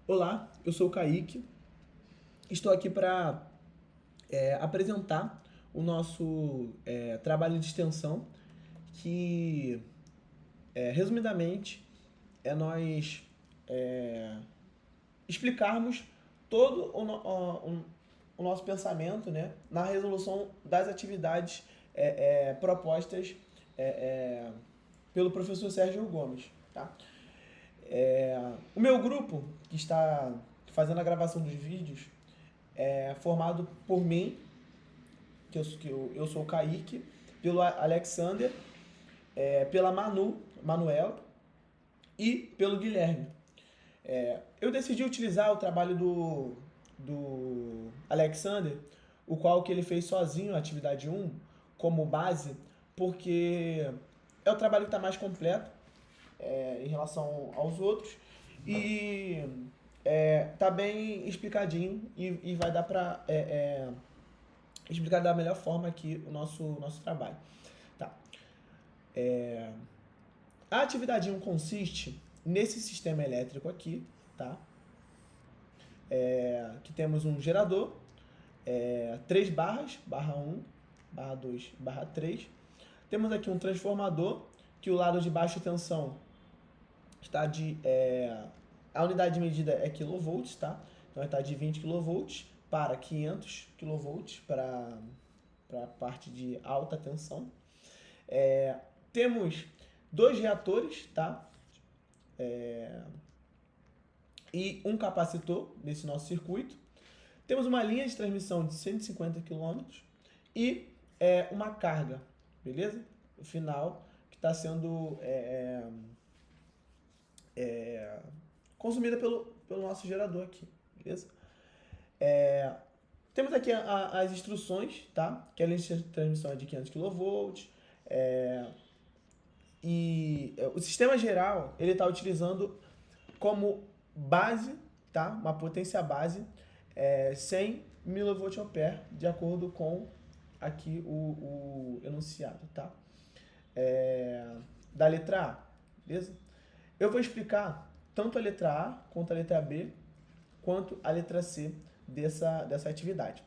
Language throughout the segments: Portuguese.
Olá, eu sou o Kaique. Estou aqui para apresentar o nosso trabalho de extensão, que, resumidamente, é nós explicarmos todo o nosso pensamento, né, na resolução das atividades propostas pelo professor Sérgio Gomes. Tá? O meu grupo, que está fazendo a gravação dos vídeos, é formado por mim, eu sou o Kaique, pelo Alexander, pela Manuela e pelo Guilherme. Eu decidi utilizar o trabalho do Alexander, o qual que ele fez sozinho, a atividade 1, como base, porque é o trabalho que está mais completo em relação aos outros e tá bem explicadinho e vai dar para explicar da melhor forma aqui o nosso trabalho. Tá. A atividade 1 consiste nesse sistema elétrico aqui, tá? Que temos um gerador, 3 barras, barra 1, barra 2, barra 3. Temos aqui um transformador, que o lado de baixa tensão está a unidade de medida é kV, tá? Então vai estar de 20 kV para 500 kV para a parte de alta tensão. Temos 2 reatores, tá? E um capacitor nesse nosso circuito. Temos uma linha de transmissão de 150 km e uma carga, beleza? O final que está sendo consumida pelo nosso gerador aqui, beleza? Temos aqui as instruções, tá? Que a linha de transmissão é de 500 kV. E o sistema geral, ele está utilizando como base, tá? Uma potência base 100 mV, de acordo com aqui o enunciado, tá? Da letra A, beleza? Eu vou explicar tanto a letra A quanto a letra B, quanto a letra C dessa atividade.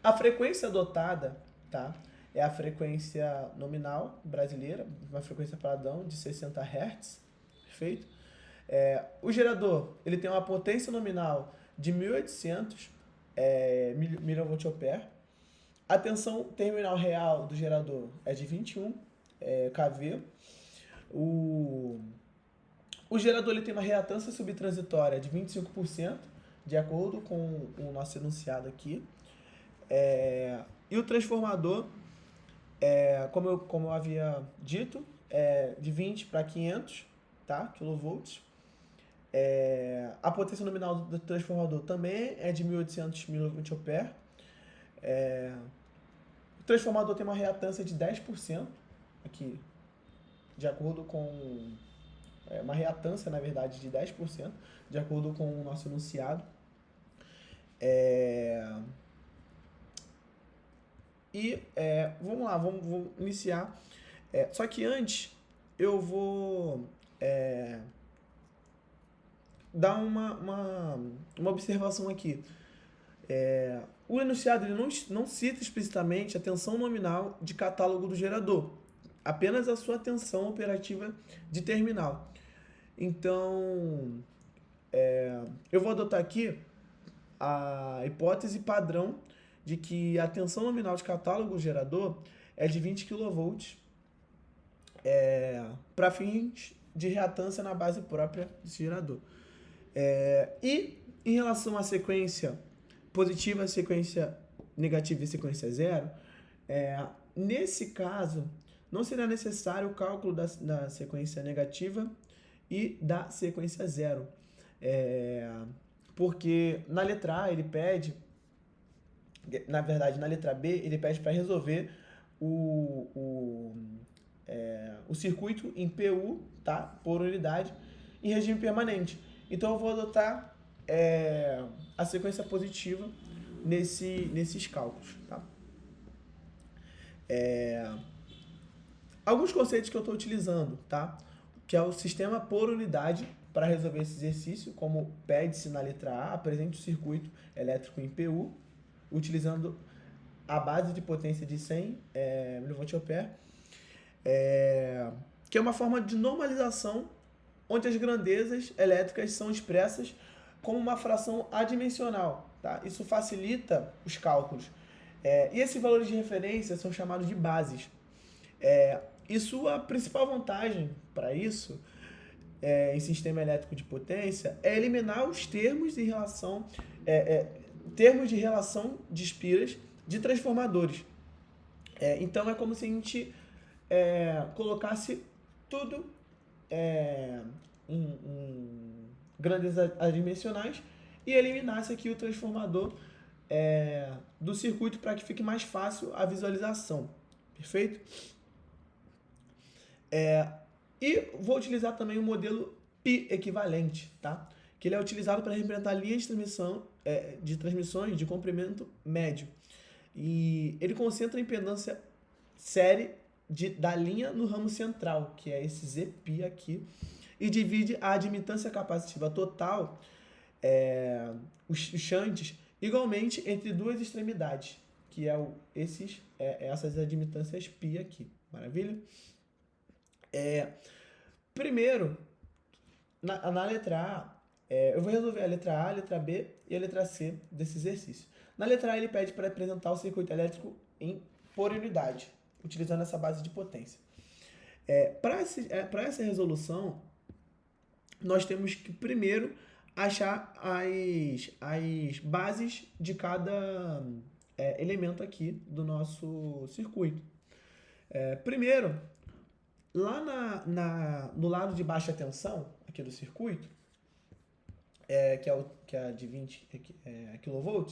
A frequência adotada, tá? É a frequência nominal brasileira, uma frequência padrão de 60 Hz, perfeito? O gerador, ele tem uma potência nominal de 1800 mV. A tensão terminal real do gerador é de 21 kV. O gerador, ele tem uma reatância subtransitória de 25%, de acordo com o nosso enunciado aqui. E o transformador, como eu havia dito, de 20 para 500, tá? kV. A potência nominal do transformador também é de 1800 mV. O transformador tem uma reatância de 10%, aqui, de acordo com... uma reatância, na verdade, de 10%, de acordo com o nosso enunciado. Vamos lá, vamos iniciar. Só que antes, eu vou dar uma observação aqui. O enunciado, ele não cita explicitamente a tensão nominal de catálogo do gerador, apenas a sua tensão operativa de terminal. Então, eu vou adotar aqui a hipótese padrão de que a tensão nominal de catálogo do gerador é de 20 kV para fins de reatância na base própria desse gerador. E em relação à sequência positiva, sequência negativa e sequência zero, nesse caso, não será necessário o cálculo da sequência negativa e da sequência zero. Porque na letra A ele pede, na verdade na letra B ele pede para resolver o circuito em PU, tá? Por unidade, em regime permanente. Então eu vou adotar a sequência positiva nesses cálculos, tá? Alguns conceitos que eu estou utilizando, tá? Que é o sistema por unidade, para resolver esse exercício, como pede-se na letra A, apresente o circuito elétrico em PU, utilizando a base de potência de 100 mV, que é uma forma de normalização onde as grandezas elétricas são expressas como uma fração adimensional. Tá? Isso facilita os cálculos. E esses valores de referência são chamados de bases. E sua principal vantagem para isso, em sistema elétrico de potência, é eliminar os termos termos de relação de espiras de transformadores. Então é como se a gente colocasse tudo em grandezas adimensionais e eliminasse aqui o transformador do circuito para que fique mais fácil a visualização. Perfeito? E vou utilizar também o modelo pi equivalente, tá? Que ele é utilizado para representar linhas de transmissões de comprimento médio. E ele concentra a impedância série da linha no ramo central, que é esse Zp aqui, e divide a admitância capacitiva total, os shunts, igualmente entre duas extremidades, que essas admitâncias π aqui. Maravilha? Primeiro, na letra A, eu vou resolver a letra A, a letra B e a letra C desse exercício. Na letra A, ele pede para apresentar o circuito elétrico por unidade, utilizando essa base de potência. Para essa resolução, nós temos que primeiro achar as bases de cada elemento aqui do nosso circuito. Primeiro, lá no lado de baixa tensão aqui do circuito, que é de 20 kV,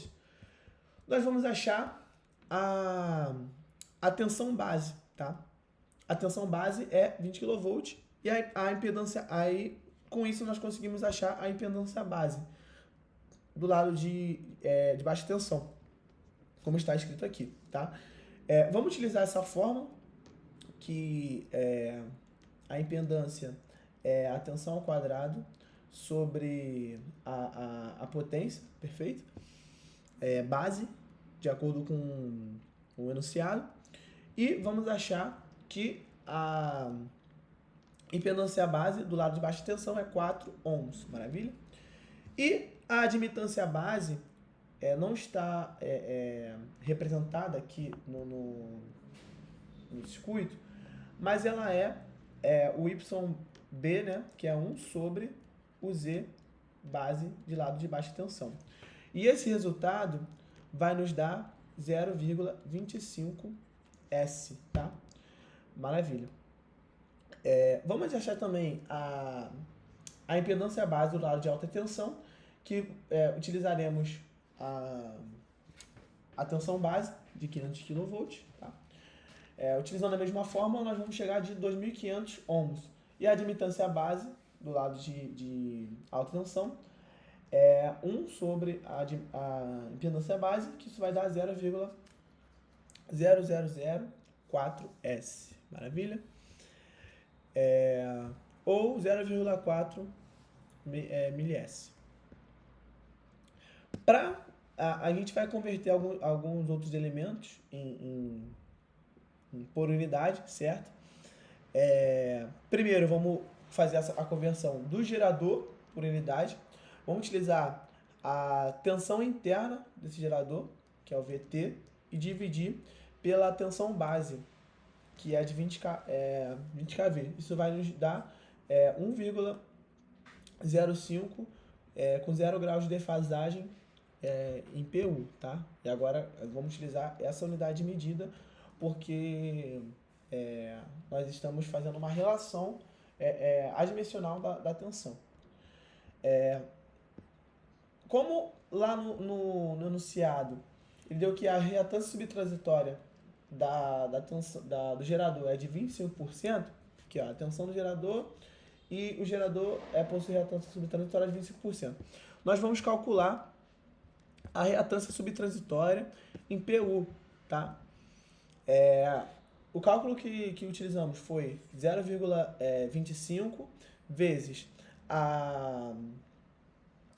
nós vamos achar a tensão base, tá? A tensão base é 20 kV e a impedância, aí com isso nós conseguimos achar a impedância base do lado de baixa tensão, como está escrito aqui, tá? Vamos utilizar essa fórmula que a impedância é a tensão ao quadrado sobre a potência, perfeito? Base, de acordo com o enunciado. E vamos achar que a impedância base do lado de baixa tensão é 4 ohms, maravilha? E a admitância base não está representada aqui no circuito, mas ela o YB, né, que é 1 sobre o Z base de lado de baixa tensão. E esse resultado vai nos dar 0,25 S, tá? Maravilha. Vamos achar também a impedância base do lado de alta tensão, que utilizaremos a tensão base de 500 kV, tá? Utilizando a mesma fórmula, nós vamos chegar de 2.500 ohms. E a admitância base do lado de alta tensão é 1 sobre a impedância base, que isso vai dar 0,0004 S. Maravilha? Ou 0,4 ms. A gente vai converter alguns outros elementos por unidade, certo? Primeiro, vamos fazer a conversão do gerador por unidade. Vamos utilizar a tensão interna desse gerador, que é o VT, e dividir pela tensão base, que é de 20 kV. Isso vai nos dar 1,05 com 0 graus de defasagem em PU, tá? E agora vamos utilizar essa unidade de medida porque nós estamos fazendo uma relação adimensional da tensão. Como lá no enunciado ele deu que a reatância subtransitória do gerador é de 25%, que é a tensão do gerador, e o gerador possui reatância subtransitória de 25%. Nós vamos calcular a reatância subtransitória em PU, tá? O cálculo que utilizamos foi 0,25 vezes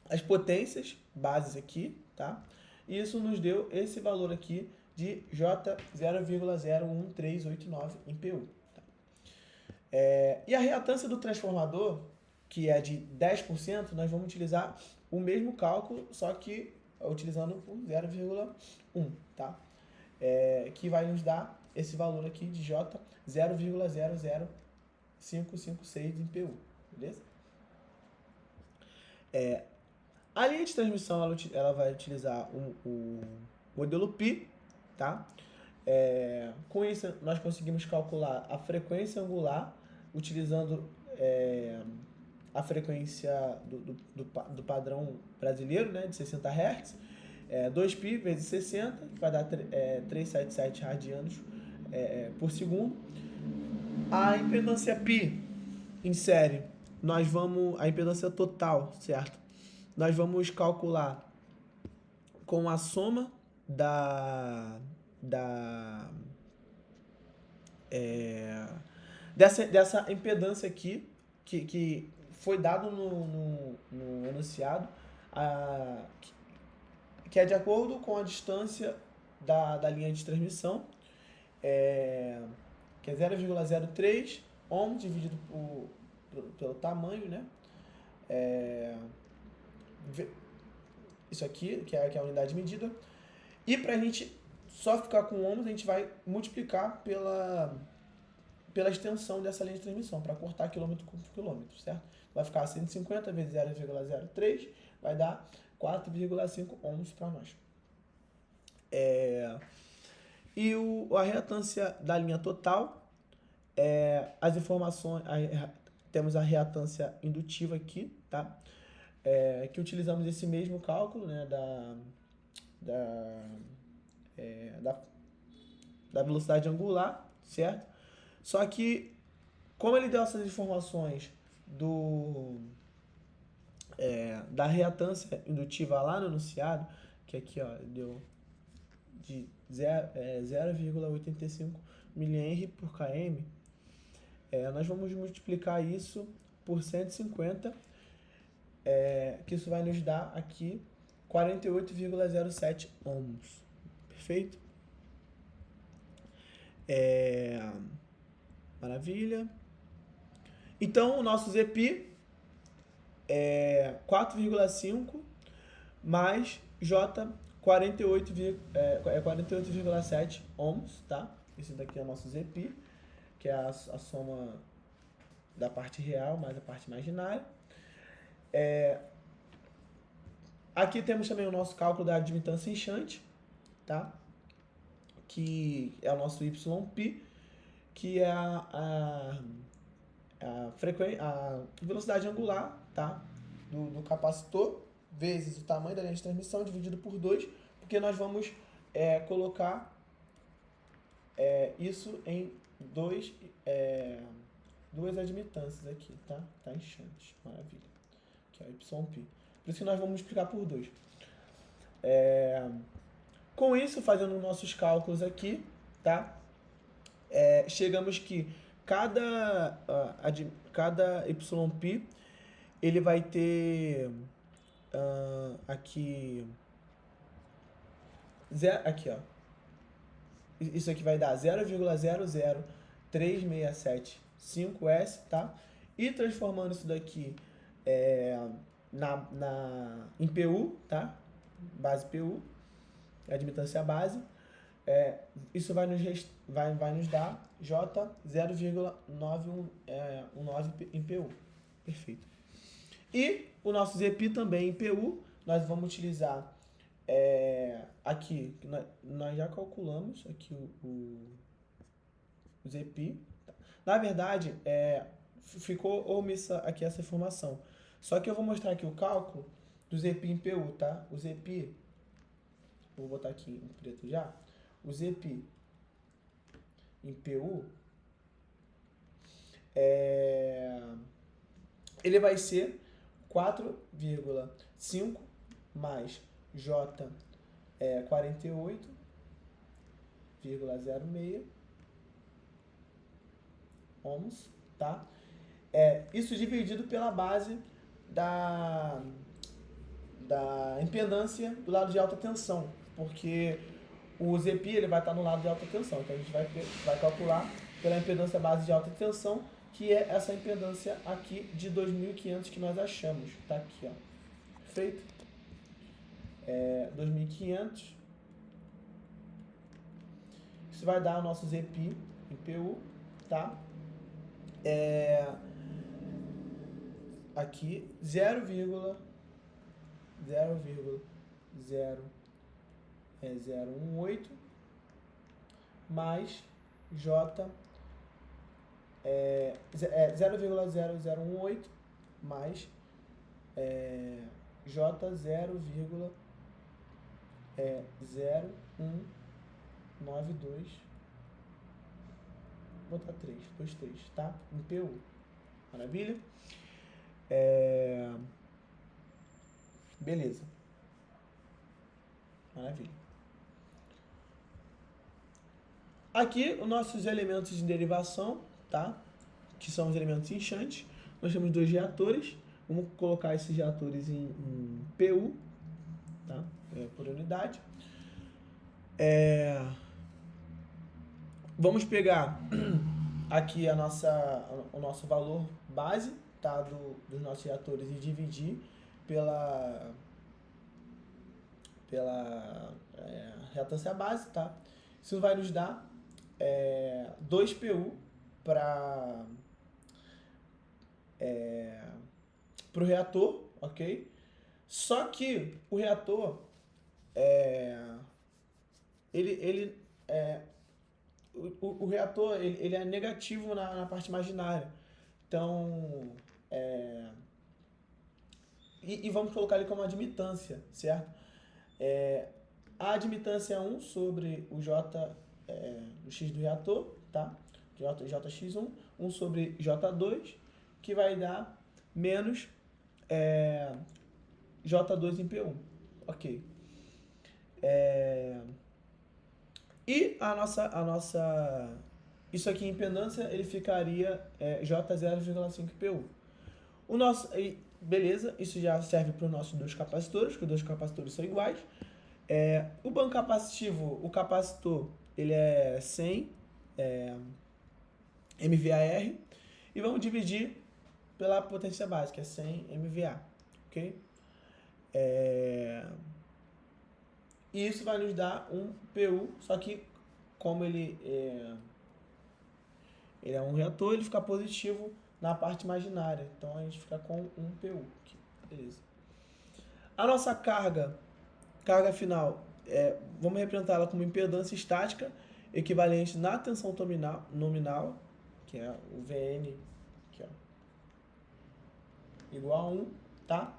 as potências bases aqui, tá? E isso nos deu esse valor aqui de J 0,01389 em PU. Tá? E a reatância do transformador, que é de 10%, nós vamos utilizar o mesmo cálculo, só que utilizando o 0,1, tá? Que vai nos dar esse valor aqui de J 0,00556 em PU, beleza? A linha de transmissão ela vai utilizar o modelo Pi, tá? Com isso, nós conseguimos calcular a frequência angular utilizando a frequência do padrão brasileiro, né, de 60 Hz, 2π vezes 60, que vai dar 377 radianos por segundo. A impedância Pi em série, a impedância total, certo? Nós vamos calcular com a soma dessa impedância aqui, que foi dado no enunciado, que é de acordo com a distância da linha de transmissão, que é 0,03 ohm dividido pelo tamanho, né? Isso aqui, que é a unidade de medida. E para a gente só ficar com ohms, a gente vai multiplicar pela extensão dessa linha de transmissão, para cortar quilômetro por quilômetro, certo? Vai ficar 150 vezes 0,03, vai dar 4,5 ohms para nós. E a reatância da linha total, as informações, temos a reatância indutiva aqui, tá? Que utilizamos esse mesmo cálculo, né, da velocidade angular, certo? Só que, como ele deu essas informações da reatância indutiva lá no enunciado, que aqui ó, deu de 0,85 mH por km, nós vamos multiplicar isso por 150, que isso vai nos dar aqui 48,07 ohms. Perfeito? Maravilha. Então, o nosso Zp é 4,5 mais J 48,7 ohms, tá? Esse daqui é o nosso Zp, que é a soma da parte real mais a parte imaginária. Aqui temos também o nosso cálculo da admitância enxante, tá? Que é o nosso YP, que é a velocidade angular, tá? do capacitor vezes o tamanho da linha de transmissão dividido por 2, porque nós vamos colocar isso em duas admitâncias aqui, tá? Tá enxante, maravilha. Que é o YP. Por isso que nós vamos multiplicar por 2. Com isso, fazendo nossos cálculos aqui, tá? Chegamos que cada YP ele vai ter aqui ó, isso aqui vai dar 0,00367,5S, tá? E transformando isso daqui em PU, tá? Base PU, admitância base, isso vai nos dar J 0,919 em PU. Perfeito. E o nosso Zp também em PU, nós vamos utilizar aqui, nós já calculamos aqui o Zp. Na verdade, ficou omissa aqui essa informação. Só que eu vou mostrar aqui o cálculo do Zp em PU, tá? O Zp, vou botar aqui em preto já. O Zp em PU, ele vai ser 4,5 mais J 48,06 ohms, tá? Isso dividido pela base da impedância do lado de alta tensão, porque o ZP ele vai estar no lado de alta tensão, então a gente vai calcular pela impedância base de alta tensão, que é essa impedância aqui de 2.500 que nós achamos, tá aqui, ó, feito, 2.500, isso vai dar o nosso ZP em PU, tá? Aqui 0,018 mais J 0,0018 mais J 0,0192, vou botar 23, tá? Em PU. Maravilha? Beleza. Maravilha. Aqui, os nossos elementos de derivação, tá? Que são os elementos inchantes. Nós temos 2 reatores. Vamos colocar esses reatores em PU, tá? Por unidade. Vamos pegar aqui o nosso valor base, tá? Dos nossos reatores e dividir pela reatância base, tá? Isso vai nos dar 2 PU para o reator, ok? Só que o reator o reator ele é negativo na parte imaginária, então e vamos colocar ele como admitância, certo? A admitância é 1 sobre o J, o X do reator, tá? JX1, 1 sobre J2, que vai dar menos J2 em P1, ok? E a nossa isso aqui em impedância, ele ficaria J0,5 PU. Beleza, isso já serve para os nossos 2 capacitores, porque os 2 capacitores são iguais. O banco capacitivo, o capacitor, ele é 100 MVAR, e vamos dividir pela potência básica, é 100 MVA, ok? E isso vai nos dar um PU, só que como ele é um reator, ele fica positivo na parte imaginária, então a gente fica com um PU aqui, beleza. A nossa carga final, vamos representá-la como impedância estática equivalente na tensão nominal, que é o Vn, aqui, ó, igual a 1, tá?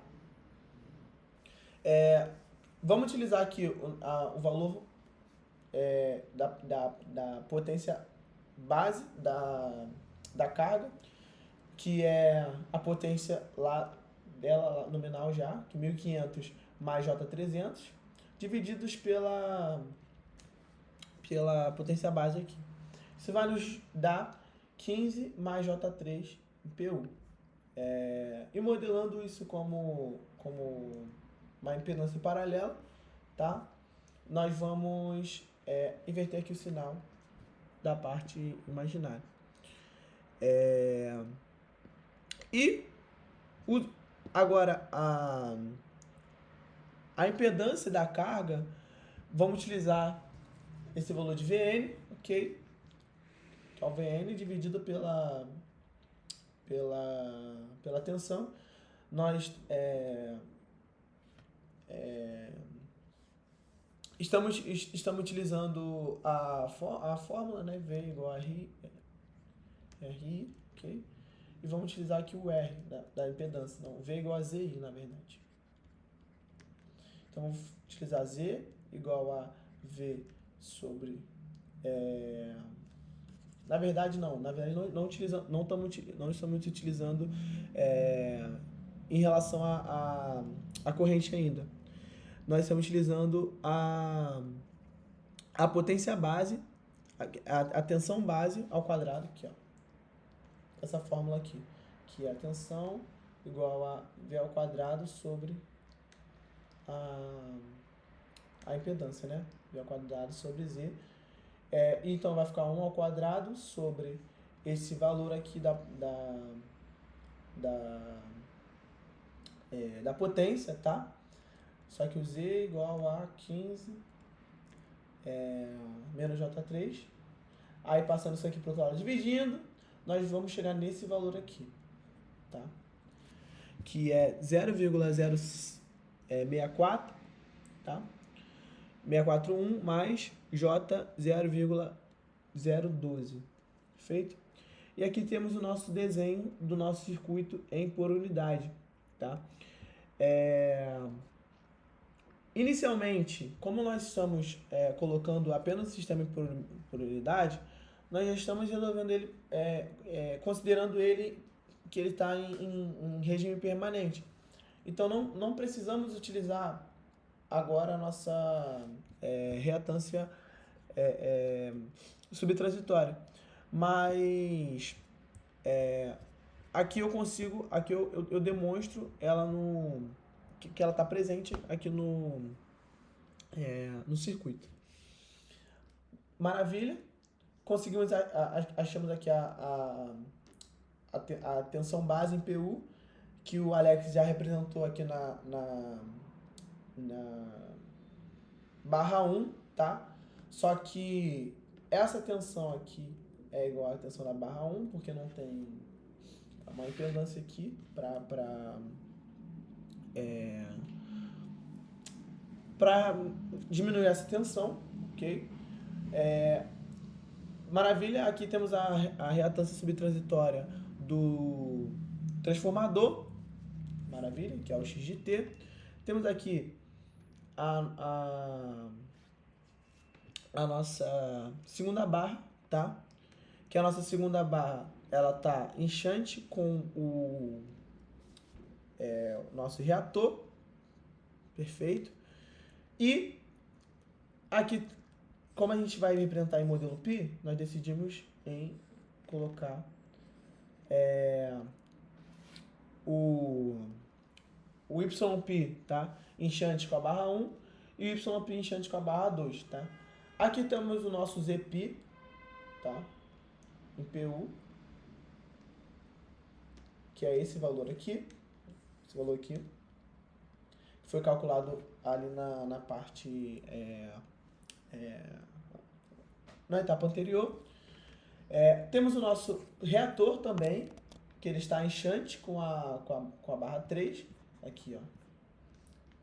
Vamos utilizar aqui o valor da potência base da carga, que é a potência dela nominal já, que 1.500 mais J300, divididos pela potência base aqui. Isso vai nos dar 15 mais J3 em PU. E modelando isso como uma impedância paralela, tá? Nós vamos inverter aqui o sinal da parte imaginária. Agora, a impedância da carga, vamos utilizar esse valor de Vn, ok? Que é o Vn dividido pela tensão. Nós estamos utilizando a fórmula, né? V igual a RI, ok? E vamos utilizar aqui o R da impedância, não, V igual a ZI, na verdade. Então, vamos utilizar Z igual a V sobre... Na verdade, não estamos utilizando em relação à corrente ainda. Nós estamos utilizando a potência base, a tensão base ao quadrado, aqui, ó. Essa fórmula aqui, que é a tensão igual a V ao quadrado sobre a impedância, né? V ao quadrado sobre Z. Então vai ficar 1 ao quadrado sobre esse valor aqui da potência, tá? Só que o Z é igual a 15 menos J3. Aí passando isso aqui para o outro lado, dividindo, nós vamos chegar nesse valor aqui, tá? Que é 0,064, tá? 641 mais J 0,012, feito? E aqui temos o nosso desenho do nosso circuito em por unidade, tá? Inicialmente, como nós estamos colocando apenas o sistema por unidade, nós já estamos resolvendo ele, considerando ele que ele está em regime permanente. Então, não precisamos utilizar agora a nossa reatância subtransitória. Mas aqui eu consigo, aqui eu demonstro ela que ela está presente aqui no circuito. Maravilha. Conseguimos, achamos aqui a tensão base em PU, que o Alex já representou aqui na barra 1, tá? Só que essa tensão aqui é igual à tensão da barra 1, porque não tem uma impedância aqui para diminuir essa tensão, ok? Maravilha, aqui temos a reatância subtransitória do transformador, maravilha, que é o x de t. Temos aqui a nossa segunda barra, tá? Que a nossa segunda barra, ela tá enxante com o nosso reator, perfeito. E aqui, como a gente vai representar em modelo π, nós decidimos em colocar o YP, tá? Enxante com a barra 1 e o YP enxante com a barra 2, tá? Aqui temos o nosso ZP, tá? Em PU, que é esse valor aqui, foi calculado ali na parte, na etapa anterior. Temos o nosso reator também, que ele está enxante com a barra 3, aqui, ó,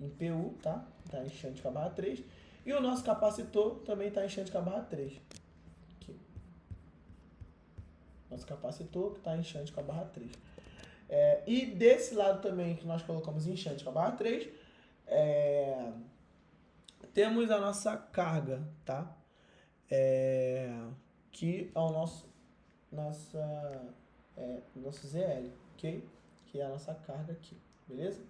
em PU, tá? Está enxante com a barra 3. E o nosso capacitor também está enxante com a barra 3. Aqui. Nosso capacitor que está enxante com a barra 3. E desse lado também, que nós colocamos enxante com a barra 3, temos a nossa carga, tá? Que é o nosso ZL, ok? Que é a nossa carga aqui, beleza?